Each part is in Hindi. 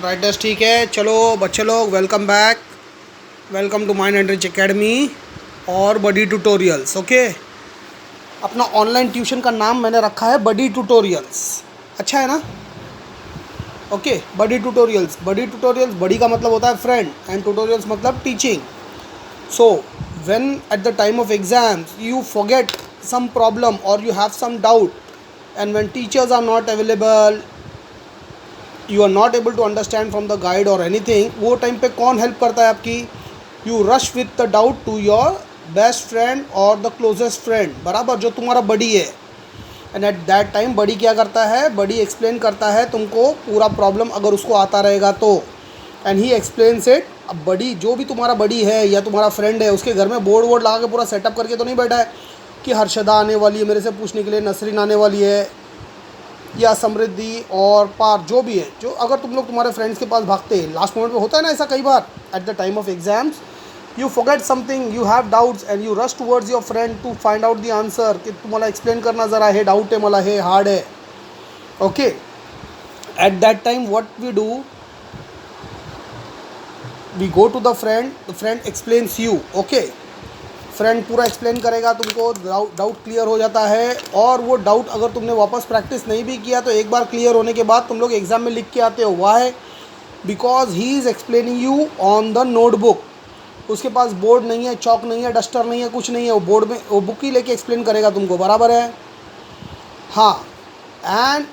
ब्राइटनेस ठीक है। चलो बच्चे लोग, welcome back, welcome to mind and rich academy और बडी ट्यूटोरियल्स। ओके, अपना ऑनलाइन ट्यूशन का नाम मैंने रखा है बडी ट्यूटोरियल्स। अच्छा है ना? ओके, बडी ट्यूटोरियल्स। बडी ट्यूटोरियल्स, बडी का मतलब होता है फ्रेंड एंड ट्यूटोरियल्स मतलब teaching. So when eight the time of exams you forget some problem or you have some doubt, and when teachers are not available, you are not able to understand from the guide or anything, वो टाइम पे कौन हेल्प करता है आपकी? You rush with the doubt to your best friend और द क्लोजेस्ट फ्रेंड, बराबर, जो तुम्हारा बडी है। And at that time buddy क्या करता है? बडी एक्सप्लेन करता है तुमको पूरा प्रॉब्लम, अगर उसको आता रहेगा तो। And he explains it. अब बडी, जो भी तुम्हारा बडी है या तुम्हारा फ्रेंड है, उसके घर में बोर्ड वोर्ड लगा के पूरा सेटअप करके तो नहीं बैठा है कि हर्षदा आने वाली है मेरे से पूछने के लिए, नसरीन आने वाली है, या समृद्धि और पार, जो भी है। जो अगर तुम लोग तुम्हारे फ्रेंड्स के पास भागते हैं लास्ट मोमेंट में, होता है ना ऐसा कई बार, at the time of exams you forget something, you have doubts and you rush towards your friend to find out the answer, कि तुम्हाला एक्सप्लेन करना जरा, हे डाउट है मला, हे हार्ड है। Okay, at that time what we do, we go to the friend explains you. Okay, friend पूरा एक्सप्लेन करेगा तुमको, डाउट क्लियर हो जाता है। और वो डाउट अगर तुमने वापस प्रैक्टिस नहीं भी किया तो एक बार क्लियर होने के बाद तुम लोग एग्ज़ाम में लिख के आते हो। Why? Because he is explaining you on the notebook. उसके पास बोर्ड नहीं है, चौक नहीं है, डस्टर नहीं है, कुछ नहीं है, वो बोर्ड में वो बुक ही लेके एक्सप्लेन करेगा तुमको, बराबर है? हाँ। And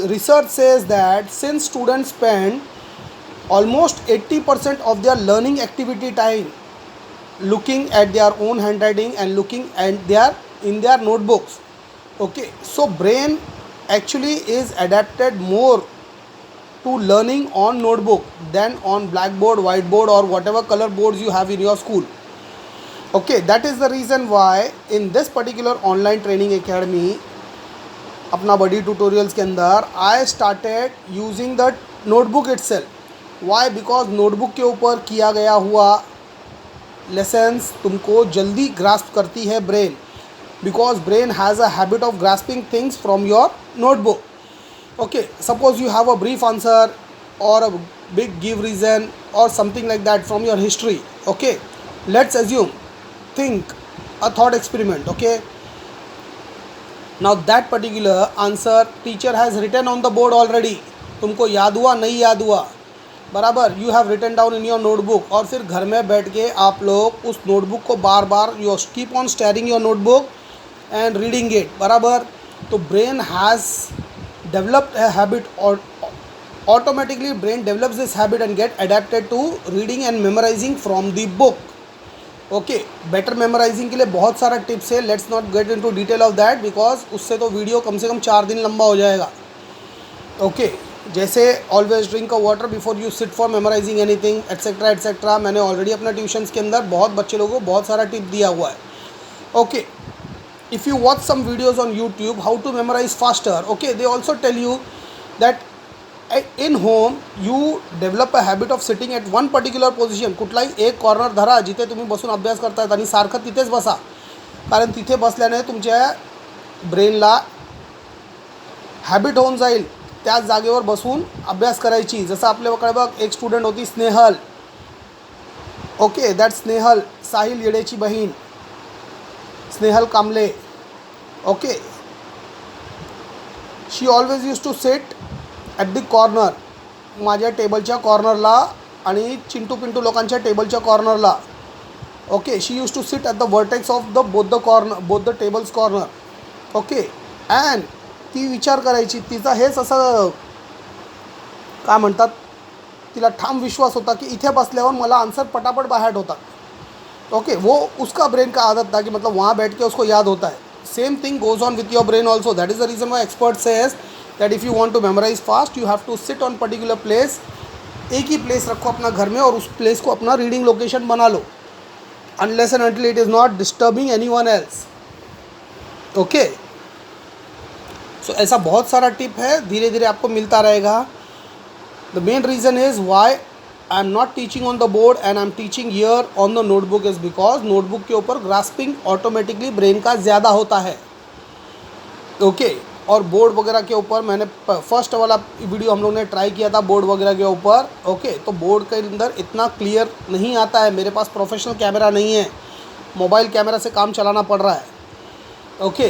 research says that since students spend almost 80% of their learning activity time looking at their own handwriting and looking at in their notebooks. Okay, so brain actually is adapted more to learning on notebook than on blackboard, whiteboard or whatever color boards you have in your school. Okay, that is the reason why in this particular online training academy, अपना बडी ट्यूटोरियल्स के अंदर, I started using the notebook itself. Why? Because notebook के ऊपर किया गया हुआ लेसन्स तुमको जल्दी ग्रास्प करती है brain, because brain has a habit of grasping things from your notebook. Okay, suppose you have a brief answer और अ बिग गिव रीजन और something like that from your history. Okay, let's assume, think a thought experiment. Okay, now that particular answer teacher has written on the board already. तुमको याद हुआ, नहीं याद हुआ, बराबर, you have written down in your notebook. और फिर घर में बैठ के आप लोग उस नोटबुक को बार बार, you keep on staring your notebook and reading it, बराबर। तो brain has developed a habit, और automatically brain develops this habit and get adapted to reading and memorising from the book. Okay, better memorising के लिए बहुत सारा टिप्स है, let's not get into detail of that, because उससे तो वीडियो कम से कम 4 दिन लंबा हो जाएगा। ओके, जैसे always drink a water before you sit for memorising anything, etcetera etcetera. मैंने ऑलरेडी अपना ट्यूशन्स के अंदर बहुत बच्चे लोगों को बहुत सारा टिप दिया हुआ है। Okay, if you watch some videos on YouTube how to memorise faster, okay, they also tell you that in home you develop a habit of sitting at one particular position. कुठलाही एक कॉर्नर धरा जिथे तुम्ही बसून अभ्यास करतायत आणि सारखं तिथेच बसा, कारण तिथे बसल्याने तुमच्या ब्रेनला हॅबिट होऊन जाईल त्याच जागेवर बसून अभ्यास करायची. जसं आपल्याकडे बघ एक स्टुडंट होती स्नेहल. ओके, दॅट स्नेहल, साहिल येडेची बहीण Snehal Kamble. Okay, she always use to sit at the corner, माझ्या टेबलच्या कॉर्नरला आणि चिंटू पिंटू लोकांच्या टेबलच्या कॉर्नरला. Okay, she use to sit at the vertex of the both the tables corner. Okay, and ती विचार करायची, तिचा हेच असं काय म्हणतात, तिला ठाम विश्वास होता कि इथे बसल्यावर मला आंसर पटापट बाहर होतात. ओके, वो उसका ब्रेन का आदत था कि मतलब वहाँ बैठ के उसको याद होता है. Same thing goes on with your brain also. That is the reason why expert says that if you want to memorise fast you have to sit on particular place. एक ही प्लेस रखो अपना घर में और उस प्लेस को अपना रीडिंग लोकेशन बना लो, unless and until it is not disturbing anyone else. Okay, so ऐसा बहुत सारा टिप है, धीरे धीरे आपको मिलता रहेगा. The main reason is why I am not teaching on the board and I am teaching here on the notebook is because notebook के ऊपर ग्रास्पिंग ऑटोमेटिकली ब्रेन का ज़्यादा होता है. ओके, और बोर्ड वगैरह के ऊपर मैंने फर्स्ट वाला वीडियो हम लोग ने ट्राई किया था बोर्ड वगैरह के ऊपर। ओके, तो बोर्ड के अंदर इतना क्लियर नहीं आता है, मेरे पास प्रोफेशनल कैमरा नहीं है, मोबाइल कैमरा से काम चलाना पड़ रहा है। ओके,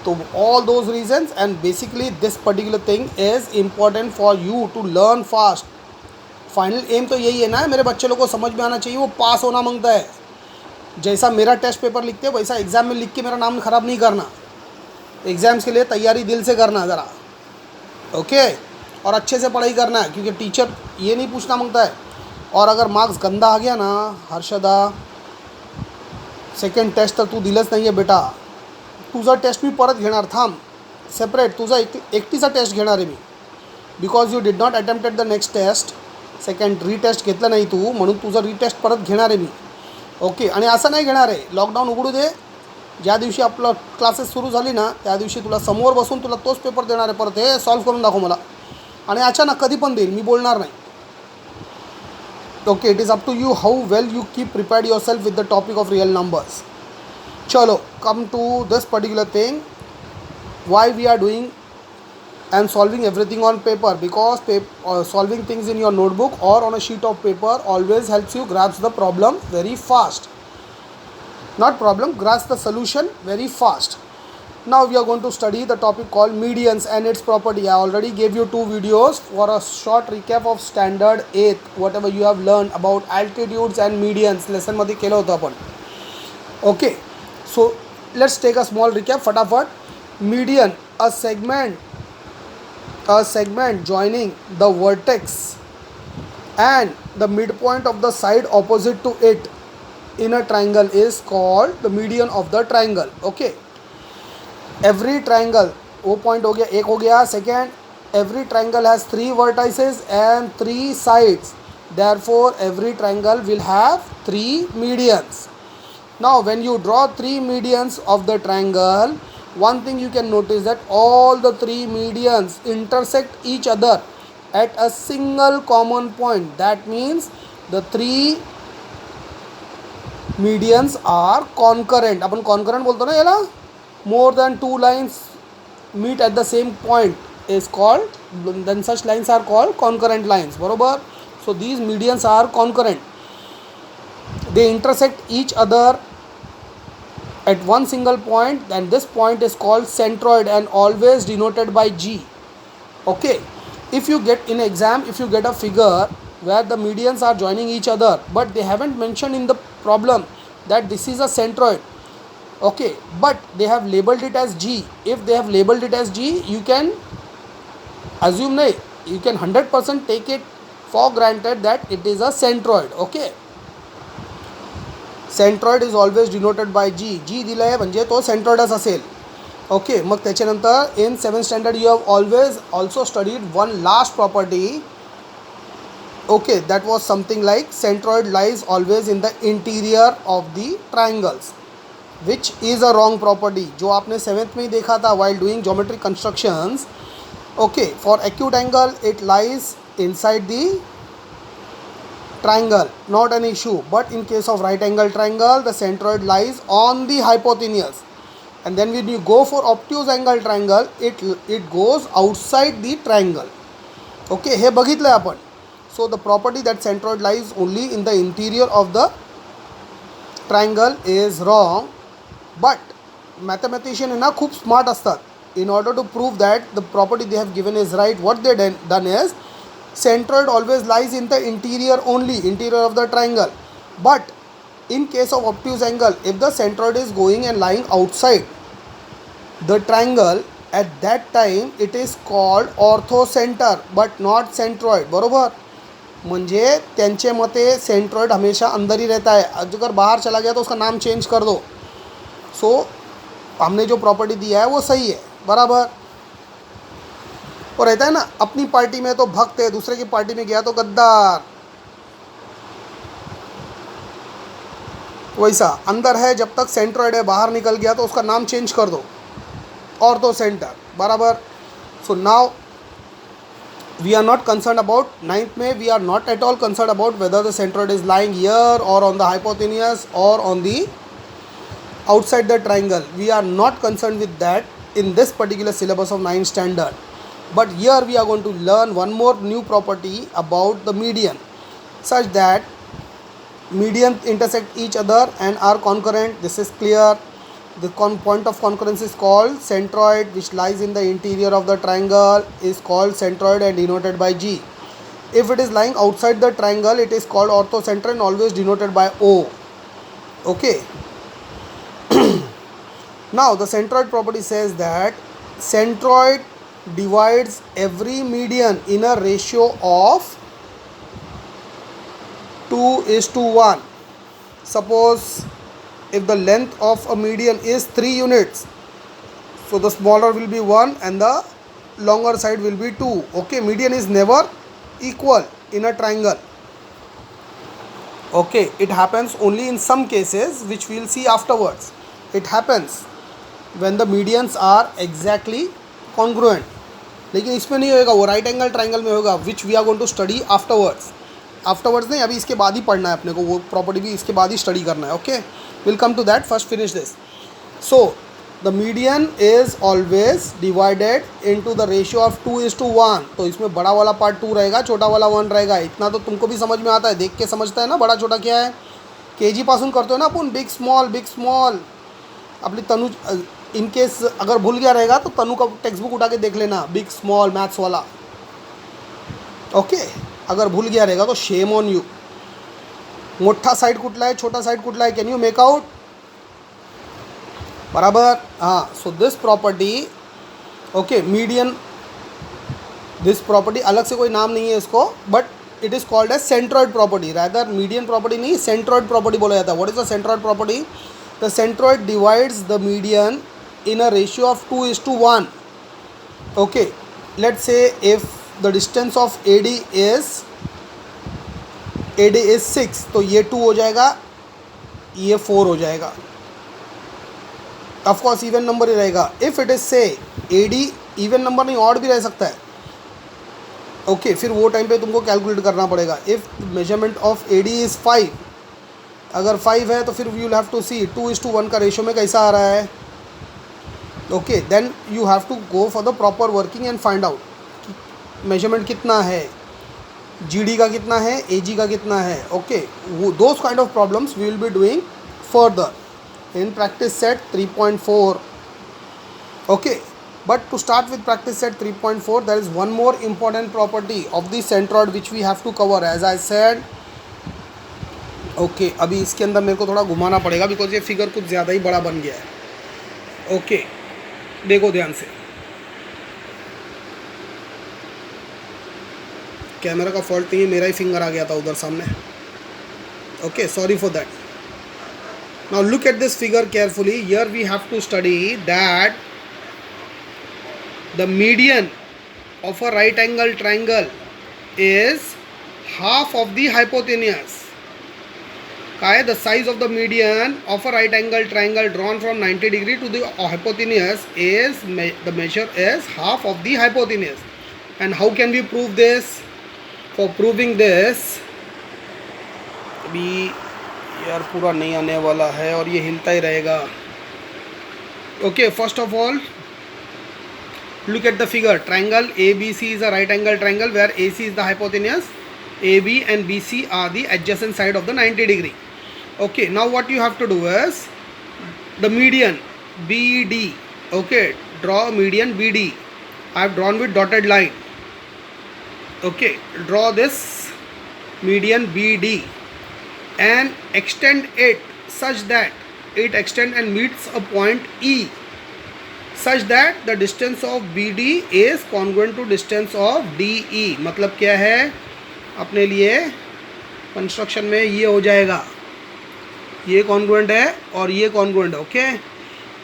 तो all those reasons and basically this particular thing is important for you to learn fast. Final aim तो यही है ना, मेरे बच्चे लोग को समझ में आना चाहिए, वो पास होना मांगता है। जैसा मेरा टेस्ट पेपर लिखते हैं वैसा एग्ज़ाम में लिख के मेरा नाम ख़राब नहीं करना। एग्ज़ाम्स के लिए तैयारी दिल से करना ज़रा, ओके, और अच्छे से पढ़ाई करना है, क्योंकि टीचर ये नहीं पूछना मांगता है। और अगर मार्क्स गंदा आ गया ना हर्षदा, सेकंड टेस्ट तर तू दिलंच नाही आहे बेटा, तुझा टेस्ट मी परत घेणार, थांब सेपरेट, तुझा एकटीचा टेस्ट घेणार आहे मी, because you did not attempted the next test, second retest घेतलं नाही तू, म्हणून तुझा रीटेस्ट परत घेणार आहे मी। ओके, आणि असं नाही घेणार आहे, लॉकडाऊन उघडू दे, ज्या दिवशी आपलं क्लासेस सुरू झाली ना त्या दिवशी तुला समोर बसून तुला तोच पेपर देणार आहे, परत हे सॉल्व करून दाखव मला, आणि अचानक कधी पण देईल, मी बोलणार नाही। Okay, it is up to you how well you keep prepared yourself with the topic of real numbers. चलो, come to this particular thing, why we are doing and solving everything on paper, because solving things in your notebook or on a sheet of paper always helps you grasp the problem very fast, not problem, grasp the solution very fast. Now we are going to study the topic called medians and its property. I already gave you 2 videos for a short recap of standard 8th, whatever you have learned about altitudes and medians lesson मध्ये केलं होतं आपण। okay, so let's take a small recap फटाफट। median, a segment joining the vertex and the midpoint of the side opposite to it in a triangle is called the median of the triangle। okay, every triangle, वो point हो गया, एक हो गया। second, every triangle has 3 vertices and 3 sides, therefore every triangle will have 3 medians। now when you draw 3 medians of the triangle, one thing you can notice that all the 3 medians intersect each other at a single common point, that means the 3 medians are concurrent। Upon concurrent बोलते ना याला, more than 2 lines meet at the same point is called, then such lines are called concurrent lines, बरोबर। so these medians are concurrent, they intersect each other at one single point, and this point is called centroid and always denoted by G। okay, if you get in exam, if you get a figure where the medians are joining each other but they haven't mentioned in the problem that this is a centroid, okay, but they have labeled it as G, if they have labeled it as G, you can assume nahi, you can 100% take it for granted that it is a centroid। okay, centroid is always denoted by G, G दिलं आहे म्हणजे तो सेंट्रॉइडच असेल। ओके, मग त्याच्यानंतर in 7th standard you have always also studied one last property, okay, that was something like centroid lies always in the interior of the triangles, which is a wrong property, जो आपने 7th में ही देखा था while doing geometry constructions. Okay, for acute angle it lies inside the triangle, not an issue, but in case of right angle triangle the centroid lies on the hypotenuse, and then when you go for obtuse angle triangle it goes outside the triangle। okay, हे बघितलं आपण। so the property that centroid lies only in the interior of the triangle is wrong, but mathematician ना खूप smart असतात, in order to prove that the property they have given is right, what they done is centroid always lies in the interior only, interior of the triangle, but in case of obtuse angle if the centroid is going and lying outside the triangle, at that time it is called orthocenter but not centroid, बरोबर। म्हणजे त्यांचे मते सेंट्रॉइड हमेशा अंदर ही रहता है, अगर बाहर चला गया तो उसका नाम चेंज कर दो। सो हमने जो प्रॉपर्टी दिया है वो सही है, बराबर। और रहता है ना, अपनी पार्टी में तो भक्त है, दूसरे की पार्टी में गया तो गद्दार, वैसा अंदर है जब तक सेंट्रॉइड है, बाहर निकल गया तो उसका नाम चेंज कर दो, ऑर्थो सेंटर, बराबर। So now we are not concern about 9th में, we are not at all concern about whether the centroid is lying here और ऑन द हाइपोटेनियस और on the outside the triangle, we are not concerned with that। in this particular syllabus of 9th standard. But here we are going to learn one more new property about the median, such that median intersect each other and are concurrent. This is clear. The point of concurrence is called centroid, which lies in the interior of the triangle, is called centroid and denoted by G. If it is lying outside the triangle, it is called orthocenter and always denoted by O. Okay. Now the centroid property says that centroid divides every median in a ratio of 2:1. Suppose if the length of a median is 3 units, so the smaller will be 1 and the longer side will be 2. Okay, median is never equal in a triangle. Okay, it happens only in some cases which we will see afterwards. It happens when the medians are exactly congruent, लेकिन इसमें नहीं होगा, वो राइट एंगल ट्राइंगल में होगा, which we are going to study afterwards नहीं, अभी इसके बाद ही पढ़ना है अपने को, वो प्रॉपर्टी भी इसके बाद ही स्टडी करना है. Okay, will come to that, first finish this. So the median is always divided into the ratio of 2:1. तो इसमें बड़ा वाला पार्ट 2 रहेगा, छोटा वाला 1 रहेगा. इतना तो तुमको भी समझ में आता है, देख के समझता है ना बड़ा छोटा क्या है. केजी पासून करते हो ना अपन, बिग स्मॉल. अपनी तनु इन केस अगर भूल गया रहेगा तो तनु का टेक्स्ट बुक उठा के देख लेना, बिग स्मॉल मैथ्स वाला. ओके, अगर भूल गया रहेगा तो शेम ऑन यू. मोठा साइड कुठला है, छोटा साइड कुठला है, कैन यू मेक आउट? बराबर, हाँ. So this property, okay, median, this property अलग से कोई नाम नहीं है इसको, but it is called as centroid property. Rather median property नहीं, सेंट्रॉइड प्रॉपर्टी बोला जाता है. What is the centroid property? The centroid divides the median in a ratio of 2:1. Okay, let's say if the distance of AD is 6, तो ये 2 हो जाएगा, ये 4 हो जाएगा. Of course इवन नंबर ही रहेगा. If it is say AD even number नहीं, ऑड भी रह सकता है. ओके, फिर वो टाइम पे तुमको कैलकुलेट करना पड़ेगा. If measurement of AD is 5, अगर 5 है तो फिर you will have to see 2:1 का रेशो में कैसा आ रहा है. Okay, then you have to go for the proper working and find out measurement कितना है, GD का कितना है, AG का कितना है. ओके, वो those kind of problems we will be doing further in practice set 3.4. Okay, but to start with practice set 3.4 there is one more important property of the centroid which we have to cover, as I said. Okay, अभी इसके अंदर मेरे को थोड़ा घुमाना पड़ेगा बिकॉज ये फिगर कुछ ज़्यादा ही बड़ा बन गया है. ओके, देखो ध्यान से, कैमरा का फॉल्ट नहीं है, मेरा ही फिंगर आ गया था उधर सामने. Okay, sorry for that. Now look at this figure carefully. Here we have to study that the median of a right angle triangle is half of the hypotenuse. The size of the median of a right angle triangle drawn from 90 degree to the hypotenuse is the measure is half of the hypotenuse. And how can we prove this? For proving this, अभी यार पूरा नहीं आने वाला है और ये हिलता ही रहेगा. Okay, first of all, look at the figure. Triangle ABC is a right angle triangle where AC is the hypotenuse, AB and BC are the adjacent side of the 90 degree. Okay, now what you have to do is the median BD. Okay, draw median BD. I have drawn with dotted line. Okay, draw this median BD and extend it such that it extends and meets a point E, such that the distance of BD is congruent to distance of DE. मतलब क्या है अपने लिए कंस्ट्रक्शन में ये हो जाएगा, ये कॉन्ग्रुएंट है और ये कॉन्ग्रुएंट है. ओके,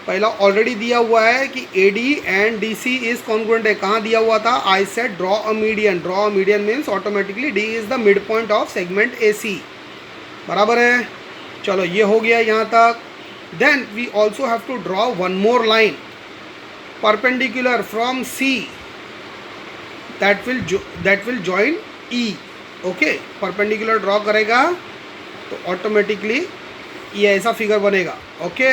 पहला ऑलरेडी दिया हुआ है कि AD and DC is congruent है. कहाँ दिया हुआ था? I said draw a median. Draw a median means automatically D is the mid point of segment AC. बराबर है. चलो, ये हो गया यहाँ तक. Then we also have to draw one more line perpendicular from C that will join E. Okay, perpendicular draw करेगा तो ऑटोमेटिकली ये ऐसा फिगर बनेगा. ओके,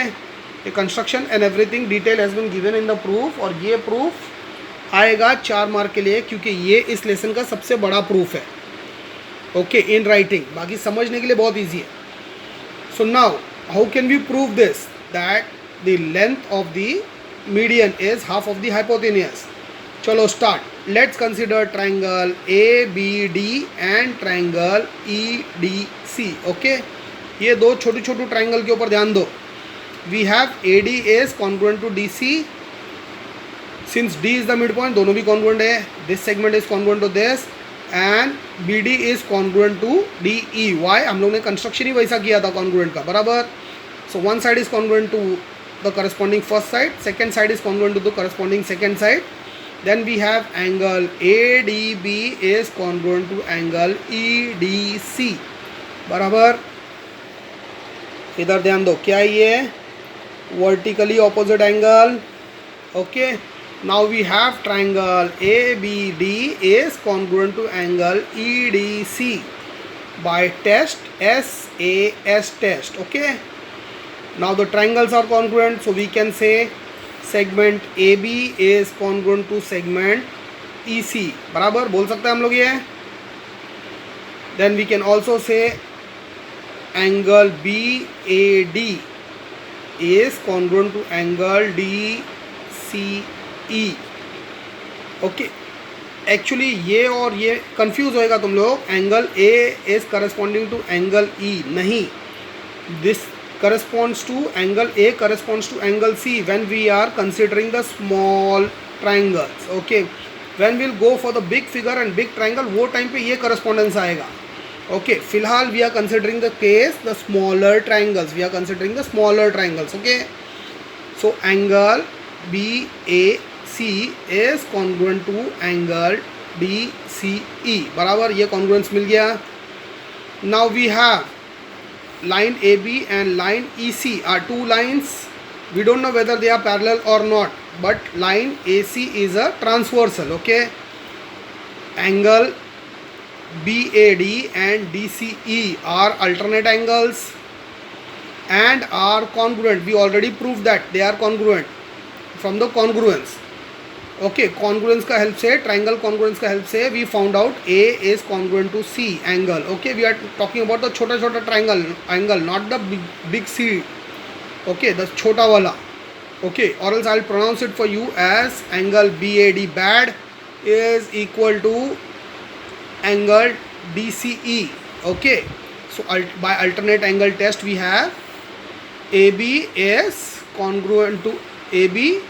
ये construction and everything detail has been given in the proof, और ये प्रूफ आएगा 4 मार्क के लिए, क्योंकि ये इस लेसन का सबसे बड़ा प्रूफ है। ओके, इन राइटिंग, बाकी समझने के लिए बहुत ईजी है। So now how can we prove this, that the length of the median is half of the hypotenuse. चलो start. Let's consider triangle A B D and triangle E D C. Okay, ये दो छोटे छोटे ट्राइंगल के ऊपर ध्यान दो। We have A D is congruent to D C, since D is the mid point, दोनों भी कॉन्ग्रुएंट है। This segment is congruent to this and B D is congruent to D E. Why, हम लोग ने कंस्ट्रक्शन ही वैसा किया था कॉन्ग्रुएंट का, बराबर। So one side is congruent to the corresponding first side, second side is congruent to the corresponding second side. Then we have angle ADB is congruent to angle EDC. बराबर. इधर ध्यान दो, क्या ये vertically opposite angle. Okay, now we have triangle ABD is congruent to angle EDC by test SAS test. Okay, now the triangles are congruent, so we can say segment AB is congruent to segment EC. बराबर बोल सकते हैं हम लोग ये. Then we can also say angle BAD is congruent to angle DCE. Okay, actually ये और ये कंफ्यूज होएगा तुम लोग. Angle A is corresponding to angle E, नहीं, this corresponds to angle A corresponds to angle C when we are considering the small triangles. Okay, when we'll go for the big figure and big triangle, वो टाइम पे ये correspondence आएगा. Okay, फिलहाल we are considering the case the smaller triangles. We are considering the smaller triangles. Okay, so angle BAC is congruent to angle DCE. बराबर, ये congruence मिल गया. Now we have line AB and line EC are two lines. We don't know whether they are parallel or not, but line AC is a transversal. Okay, angle BAD and DCE are alternate angles and are congruent. We already proved that they are congruent from the congruence. Okay, congruence का help से, triangle congruence का help से we found out A is congruent to C angle. Okay, we are talking about the छोटा छोटा triangle angle, not the big C. Okay, the छोटा वाला. Okay, or else I'll pronounce it for you as angle BAD bad is equal to angle DCE. Okay, so by alternate angle test we have AB is congruent to AB.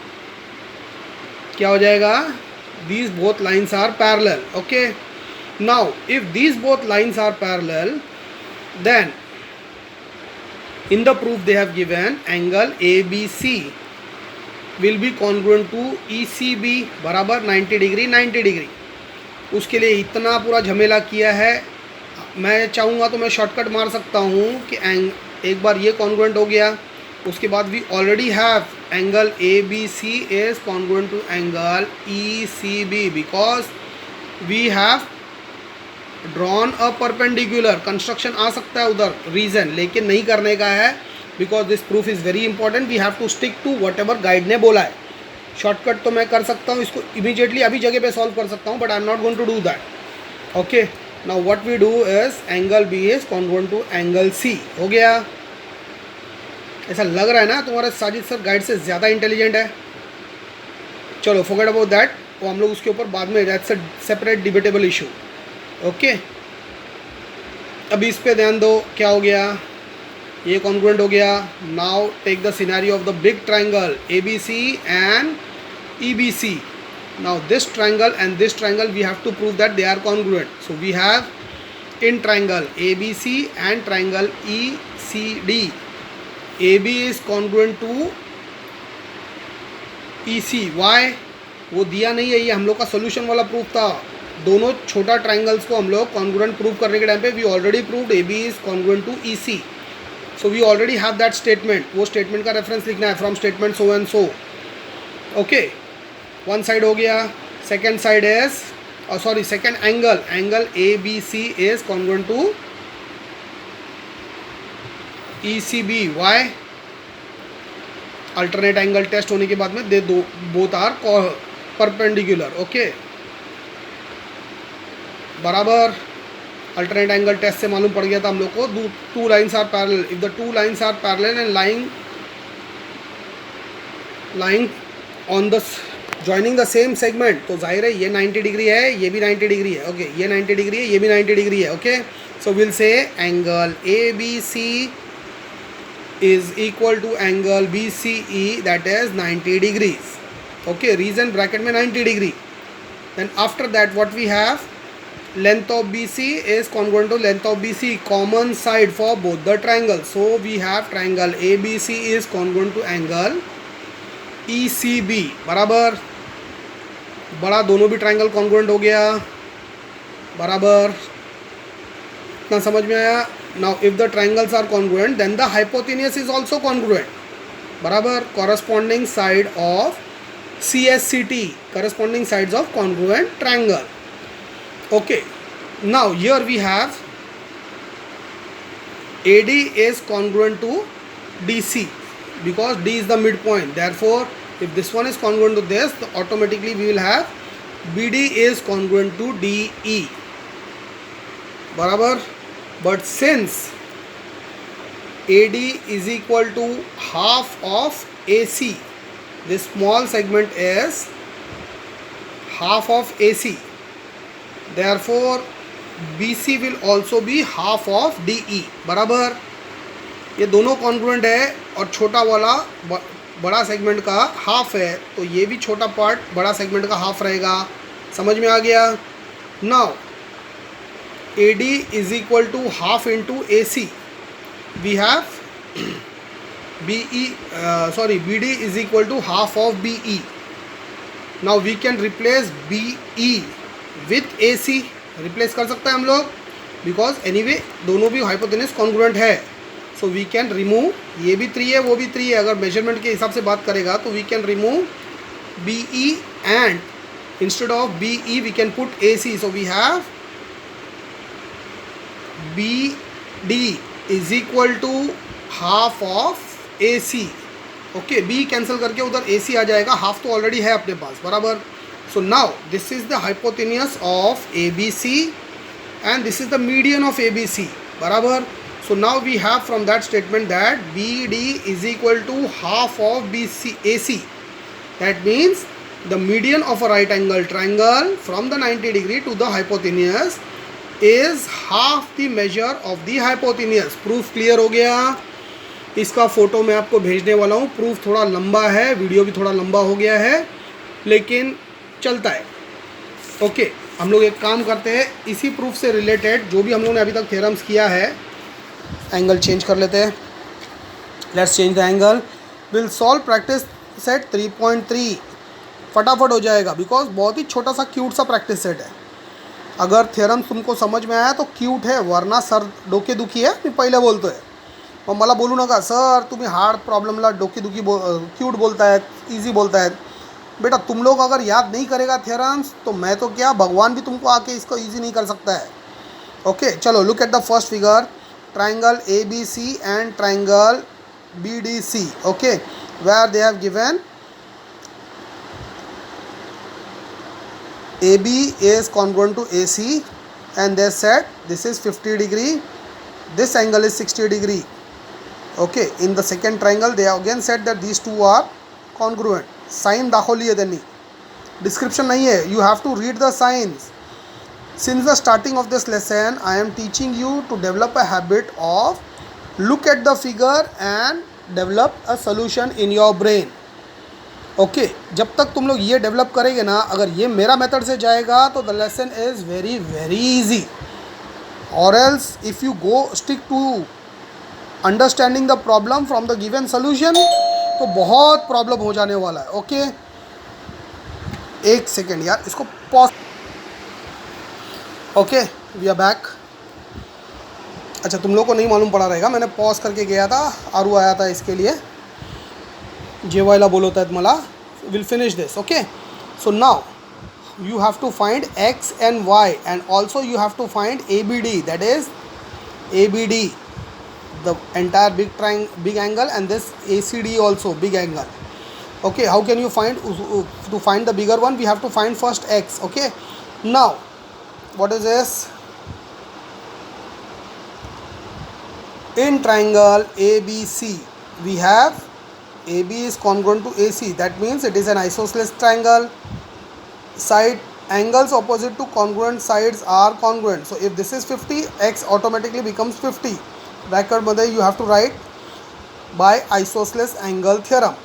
क्या हो जाएगा? These both lines are parallel. Okay, now if these both lines are parallel, then in the proof they have given angle ABC will be congruent to ECB. बराबर 90 डिग्री 90 डिग्री. उसके लिए इतना पूरा झमेला किया है. मैं चाहूँगा तो मैं शॉर्टकट मार सकता हूँ कि एक बार ये congruent हो गया, उसके बाद we already have angle ABC is congruent to angle ECB because we have drawn a perpendicular. Construction आ सकता है उधर रीजन, लेकिन नहीं करने का है because this proof is very important. We have to stick to whatever guide ने बोला है. शॉर्टकट तो मैं कर सकता हूँ, इसको इमीडिएटली अभी जगह पे सॉल्व कर सकता हूँ, but I am not going to do that. Okay, now what we do is angle B is congruent to angle C. हो गया. ऐसा लग रहा है ना तुम्हारा साजिद सर गाइड से ज़्यादा इंटेलिजेंट है. चलो फॉरगेट अबाउट दैट, वो हम लोग उसके ऊपर बाद में, that's a separate debatable issue. Okay, अभी इस पे ध्यान दो. क्या हो गया? ये कॉन्ग्रुएंट हो गया. Now take the scenario of the big triangle ABC and EBC. Now this triangle and this triangle we have to prove that they are congruent. So we have in triangle ABC and triangle ECD, AB is congruent to EC. Why? वो दिया नहीं है, ये हम लोग का सोल्यूशन वाला प्रूफ था. दोनों छोटा ट्राइंगल्स को हम लोग कॉन्ग्रुएंट प्रूव करने के टाइम पे we already proved AB is congruent to EC. So we already have that statement. वो स्टेटमेंट का रेफरेंस लिखना है from statement so and so. Okay, one side हो गया. Second side is sorry second angle ABC is congruent to ECB. Why? Alternate angle test होने के बाद में they two both are perpendicular, okay बराबर। अल्टरनेट एंगल टेस्ट से मालूम पड़ गया था हम लोग को two lines are parallel, if the two lines are parallel and lying on the joining the same segment, तो जाहिर है ये 90 डिग्री है, ये भी 90 डिग्री है, ओके ये 90 डिग्री है, ये भी 90 डिग्री है, okay. So will say angle A B C is equal to angle B C E, that is 90 degrees, okay reason bracket में 90 degree. Then after that what we have, length of BC is congruent to length of BC, common side for both the triangles. So we have triangle ABC is congruent to angle ECB, बराबर। बड़ा दोनों भी ट्रायंगल कॉन्ग्रुएंट हो गया, बराबर। इतना समझ में आया। Now if the triangles are congruent then the hypotenuse is also congruent, बराबर। Corresponding side of CSCT, corresponding sides of congruent triangle. Okay, now here we have AD is congruent to DC because D is the midpoint. Therefore, if this one is congruent to this, so automatically we will have BD is congruent to DE, barabar. But since AD is equal to half of AC, this small segment is half of AC. Therefore BC will also be half of DE, बराबर। ये दोनों कॉन्ग्रुएंट है और छोटा वाला बड़ा सेगमेंट का हाफ है, तो ये भी छोटा पार्ट बड़ा सेगमेंट का हाफ रहेगा। समझ में आ गया। Now AD is equal to half into AC, we have BD is equal to half of BE। Now we can replace BE with AC, replace कर सकते हैं हम लोग, बिकॉज एनीवे दोनों भी हाइपोटेन्यूस कॉन्ग्रुएंट है। सो वी कैन रिमूव, ये भी 3 है वो भी 3 है, अगर मेजरमेंट के हिसाब से बात करेगा तो we can remove BE and instead of BE we can put AC। So we have BD is equal to half of AC, okay. B cancel करके उधर AC आ जाएगा, हाफ तो ऑलरेडी है अपने पास, बराबर। So now this is the hypotenuse of ABC and this is the median of ABC, barabar. So now we have from that statement that BD is equal to half of AC. That means the median of a right angle triangle from the 90 degree to the hypotenuse is half the measure of the hypotenuse. Proof clear हो गया। इसका फोटो मैं आपको भेजने वाला हूँ। प्रूफ थोड़ा लंबा है, वीडियो भी थोड़ा लंबा हो गया है, लेकिन चलता है, ओके। हम लोग एक काम करते हैं, इसी प्रूफ से रिलेटेड जो भी हम लोगों ने अभी तक थ्योरम्स किया है, एंगल चेंज कर लेते हैं। Let's change the angle. Will solve practice set 3.3, फटाफट हो जाएगा बिकॉज बहुत ही छोटा सा क्यूट सा प्रैक्टिस सेट है। अगर थ्योरम तुमको समझ में आया तो क्यूट है, वरना सर डोके दुखी है मी पहिले बोलतो आहे, मग मला बोलू नका सर तुम्ही हार्ड प्रॉब्लमला डोकेदुखी क्यूट बोलता है, ईजी बोलता है। बेटा तुम लोग अगर याद नहीं करेगा थ्योरम्स तो मैं तो क्या, भगवान भी तुमको आके इसको इजी नहीं कर सकता है, ओके। चलो look at the first figure, triangle ABC and triangle BDC, okay, where they have given AB is congruent to AC and they said this is 50 degree, this angle is 60 degree, okay. In the second triangle they have again said that these two are congruent. Sign दाखवली है त्यांनी, डिस्क्रिप्शन नहीं है, you have to read the signs. Since the starting of this lesson I am teaching you to develop a habit of look at the figure and develop a solution in your brain, okay. जब तक तुम लोग ये डेवलप करेंगे ना, अगर ये मेरा मेथड से जाएगा तो the lesson is very very easy, और else if you go stick to understanding the problem from the given solution तो बहुत प्रॉब्लम हो जाने वाला है, ओके। एक सेकेंड यार, इसको pause, okay we are back. अच्छा तुम लोग को नहीं मालूम पड़ा रहेगा, मैंने पॉज करके गया था, आरू आया था इसके लिए, जेवायला बोलवत आहेत मला। Will finish this, okay. So now you have to find x and y and also you have to find ABD, that is ABD, the entire big angle, and this ACD also big angle. Okay, how can you find? To find the bigger one, we have to find first x. Okay, now what is this? In triangle ABC, we have AB is congruent to AC. That means it is an isosceles triangle. Side angles opposite to congruent sides are congruent. So if this is 50, x automatically becomes 50. Bracket मध्ये you have to write by isosceles angle theorem.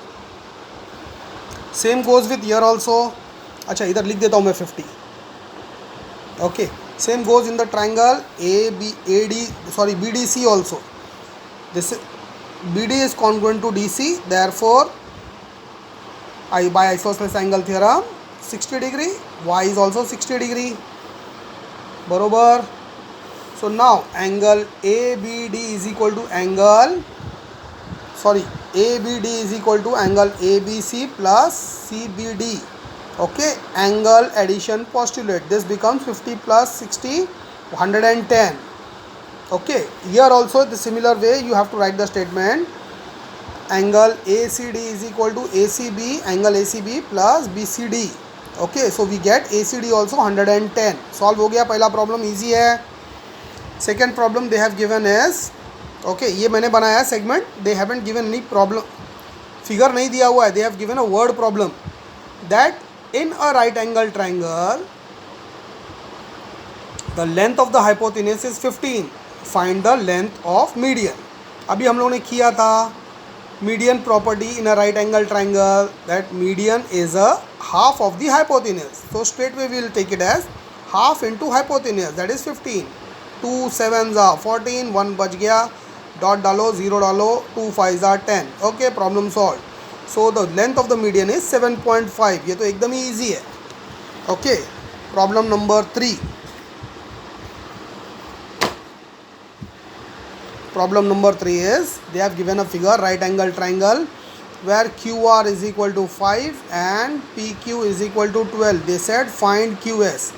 Same goes with here also. अच्छा इधर लिख देता हूँ मैं 50. Okay. Same goes in the triangle BDC also. This BD is congruent to DC. Therefore, by isosceles angle theorem, 60 degree. Y is also 60 degree. बरोबर. So now angle ABD is equal to angle. ABD is equal to angle ABC plus CBD. Okay, angle addition postulate. This becomes 50 plus 60, 110. Okay, here also the similar way you have to write the statement. Angle ACD is equal to ACB, angle ACB plus BCD. Okay, so we get ACD also 110. Solve हो गया पहला problem, easy है. Second problem they have given is, okay, ये मैंने बनाया है segment. They haven't given any problem. Figure नहीं दिया हुआ है. They have given a word problem that in a right angle triangle, the length of the hypotenuse is 15. Find the length of median. अभी हम लोगों ने किया था median property in a right angle triangle, that median is a half of the hypotenuse. So straight away we will take it as half into hypotenuse, that is 15. 2 7s are 14, 1 बच गया, dot डालो, 0 डालो, 2 5s are 10. Okay, problem solved. So the length of the median is 7.5. ये तो एकदम ही easy है. Okay, problem number 3. Problem number 3 is, they have given a figure right angle triangle where QR is equal to 5 and PQ is equal to 12. They said find QS.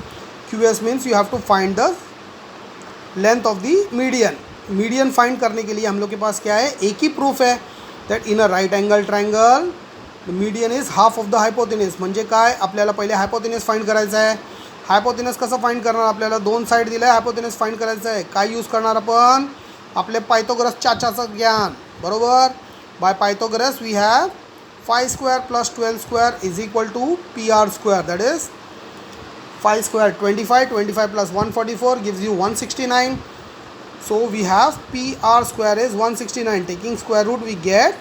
QS means you have to find the length of the median. Median find करने के लिए हम लोग के पास क्या है, एक ही proof है that in a right angle triangle the median is half of the hypotenuse. म्हणजे काय, आपल्याला पहिले hypotenuse find करायचं आहे. hypotenuse कसं find करणार, आपल्याला दोन साइड दिलं आहे, hypotenuse find करायचं आहे. काय यूज करणार आपण, आपले पायथागोरस चाचाचं ज्ञान. बरोबर. By Pythagoras we have 5 square plus 12 square is equal to PR square, that is 5 square 25, 25 plus 144 gives you 169. So we have PR square is 169. Taking square root we get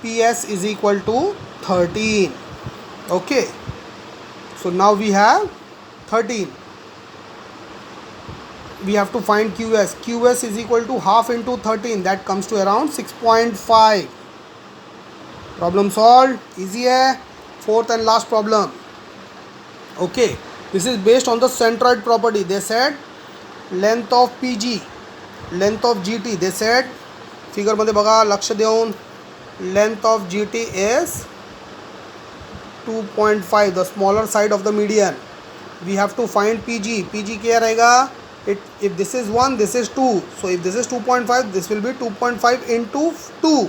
PS is equal to 13. Okay, so now we have 13. We have to find QS. QS is equal to half into 13. That comes to around 6.5. Problem solved. Easy है. Fourth and last problem. Okay. This is based on the centroid property. They said length of PG, length of GT. They said figure मध्ये बघा, लक्ष देऊन, length of GT is 2.5, the smaller side of the median. We have to find PG. PG क्या रहेगा? If this is 1, this is 2. So if this is 2.5, this will be 2.5 into 2.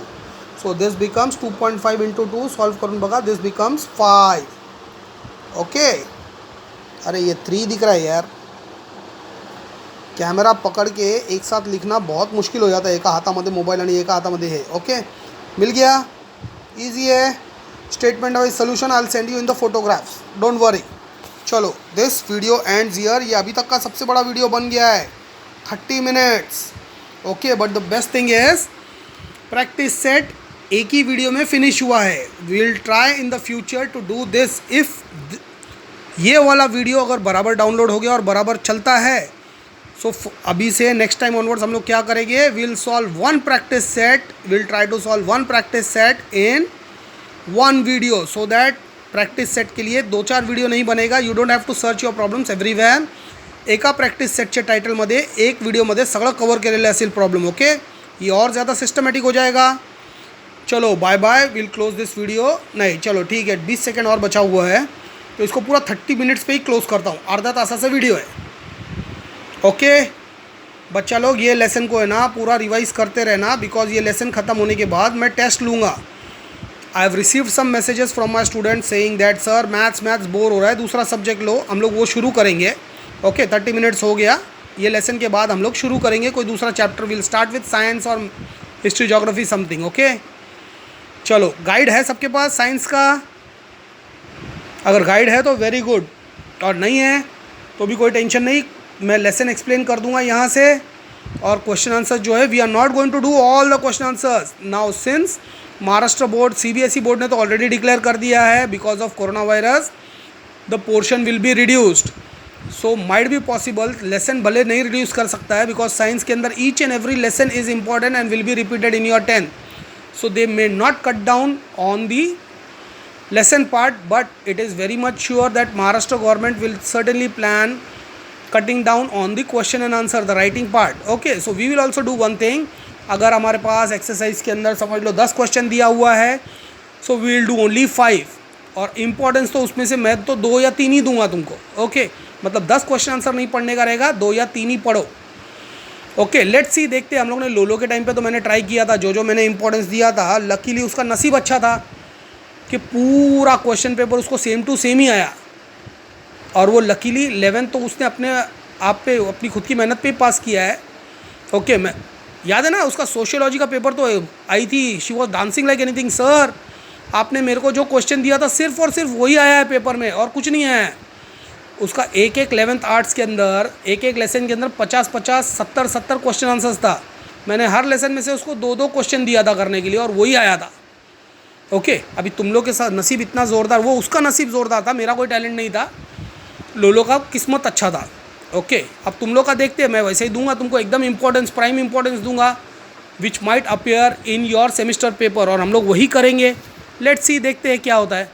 So this becomes 2.5 into 2. Solve करून बघा, this becomes 5. Okay. अरे ये 3 दिख रहा है यार. कैमरा पकड़ के एक साथ लिखना बहुत मुश्किल हो जाता है. एका हातामध्ये मोबाईल आणि एका हातामध्ये हे. ओके, मिल गया. इजी है. Statement wise solution I will send you in the photographs, don't worry. चलो, दिस वीडियो एंड्स हियर. ये अभी तक का सबसे बड़ा वीडियो बन गया है, 30 minutes. Okay, but the best thing is practice set एक ही वीडियो में फिनिश हुआ है. We will try in the future to do this. If ये वाला वीडियो अगर बराबर डाउनलोड हो गया और बराबर चलता है, सो अभी से नेक्स्ट टाइम ऑनवर्ड्स हम लोग क्या करेंगे, will solve one practice set. Will try to solve one practice set in one video, so that practice set के लिए 2-4 वीडियो नहीं बनेगा. You don't have to search your problems everywhere. एका प्रॅक्टिस सेटच्या टायटलमध्ये एक व्हिडिओमध्ये सगळं कवर केलेलं असेल प्रॉब्लेम. ओके, ये और ज़्यादा सिस्टमॅटिक हो जाएगा. चलो bye bye, will close this video. नहीं, चलो ठीक है, 20 सेकेंड और बचा हुआ है, तो इसको पूरा 30 मिनट्स पे ही क्लोज करता हूँ. अर्धा तासाचा व्हिडिओ आहे. ओके, बच्चा लोग ये लेसन को है ना पूरा रिवाइज करते रहना, बिकॉज ये लेसन ख़त्म होने के बाद मैं टेस्ट लूँगा। I have received some messages from my student saying that sir maths bore हो रहा है, दूसरा सब्जेक्ट लो। हम लोग वो शुरू करेंगे। ओके 30 मिनट्स हो गया, ये लेसन के बाद हम लोग शुरू करेंगे कोई दूसरा chapter. Will start with science और हिस्ट्री जोग्राफी समथिंग। ओके चलो, गाइड है सबके पास साइंस का? अगर गाइड है तो वेरी गुड, और नहीं है तो भी कोई टेंशन नहीं, मैं लेसन एक्सप्लेन कर दूंगा यहाँ से। और क्वेश्चन आंसर जो है we are not going to do all the question answers now, since Maharashtra board CBSE board ने तो ऑलरेडी डिक्लेयर कर दिया है because of corona virus the portion will be reduced. So might be possible lesson भले नहीं रिड्यूस कर सकता है, बिकॉज साइंस के अंदर each and every lesson is important and will be repeated in your 10th. So they may not cut down on the lesson part, but it is very much sure that Maharashtra government will certainly plan cutting down on the question and answer, the writing part. Okay, so we will also do one thing. अगर हमारे पास एक्सरसाइज के अंदर समझ लो 10 क्वेश्चन दिया हुआ है, so we will do only 5, और इम्पोर्टेंस तो उसमें से मैं तो 2 या 3 ही दूंगा तुमको। ओके मतलब 10 क्वेश्चन आंसर नहीं पढ़ने का रहेगा, 2 या 3 ही पढ़ो। ओके लेट्स सी, देखते हैं। हम लोग ने लोलो के टाइम पे तो मैंने ट्राई किया था, जो मैंने इंपॉर्टेंस दिया था, लकीली उसका नसीब अच्छा था कि पूरा क्वेश्चन पेपर उसको सेम टू सेम ही आया, और वो लकीली 11th तो उसने अपने आप पे अपनी खुद की मेहनत पे ही पास किया है। ओके मैं याद है ना, उसका सोशियोलॉजी का पेपर तो आई थी, she was dancing like anything, sir आपने मेरे को जो क्वेश्चन दिया था सिर्फ और सिर्फ वही आया है पेपर में और कुछ नहीं आया है। उसका एक 11th आर्ट्स के अंदर एक लेसन के अंदर 50-50 70-70 क्वेश्चन आंसर्स था। मैंने हर लेसन में से उसको 2-2 क्वेश्चन दिया था करने के लिए, और वही आया था। ओके अभी तुम लोग के साथ नसीब इतना ज़ोरदार, वो उसका नसीब ज़ोरदार था, मेरा कोई टैलेंट नहीं था, लोलो का किस्मत अच्छा था। ओके अब तुम लोग का देखते हैं, मैं वैसे ही दूंगा तुमको एकदम इंपॉर्टेंस, प्राइम इंपॉर्टेंस दूंगा, which might appear in your semester paper, और हम लोग वही करेंगे। लेट्स सी, देखते हैं क्या होता है।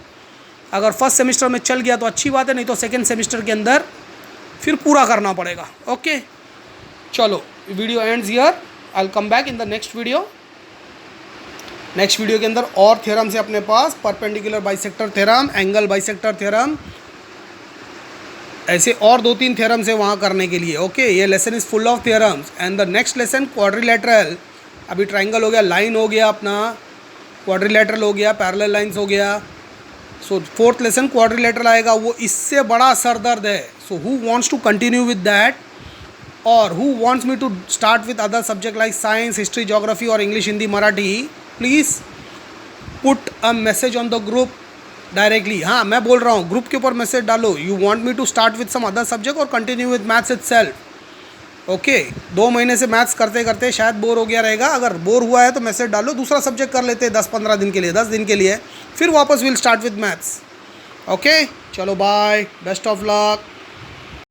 अगर फर्स्ट सेमेस्टर में चल गया तो अच्छी बात है, नहीं तो सेकेंड सेमेस्टर के अंदर फिर पूरा करना पड़ेगा। ओके चलो, video ends here, I will come back in the next video. Next video के अंदर और थ्योरम्स है अपने पास, perpendicular bisector theorem, angle bisector theorem, ऐसे और 2-3 थ्योरम्स है वहाँ करने के लिए। ओके ये lesson is full of theorems, and the next lesson quadrilateral. अभी ट्राइंगल हो गया, लाइन हो गया अपना, क्वाड्रिलेटरल हो गया, पैरेलल लाइन्स हो गया। सो 4th लेसन क्वाड्रिलेटरल आएगा, वो इससे बड़ा सरदर्द है। So who wants to continue with that, और who wants me to start with other subject like science, history, geography और English, Hindi, Marathi, please put a message on the group directly. हाँ मैं बोल रहा हूँ, ग्रुप के ऊपर मैसेज डालो, you want me to start with some other subject और continue with maths itself. Okay 2 महीने से मैथ्स करते करते शायद बोर हो गया रहेगा, अगर बोर हुआ है तो मैसेज डालो, दूसरा सब्जेक्ट कर लेते हैं 10-15 दिन के लिए, 10 दिन के लिए, फिर वापस will start with maths. Okay चलो बाय, बेस्ट ऑफ लक।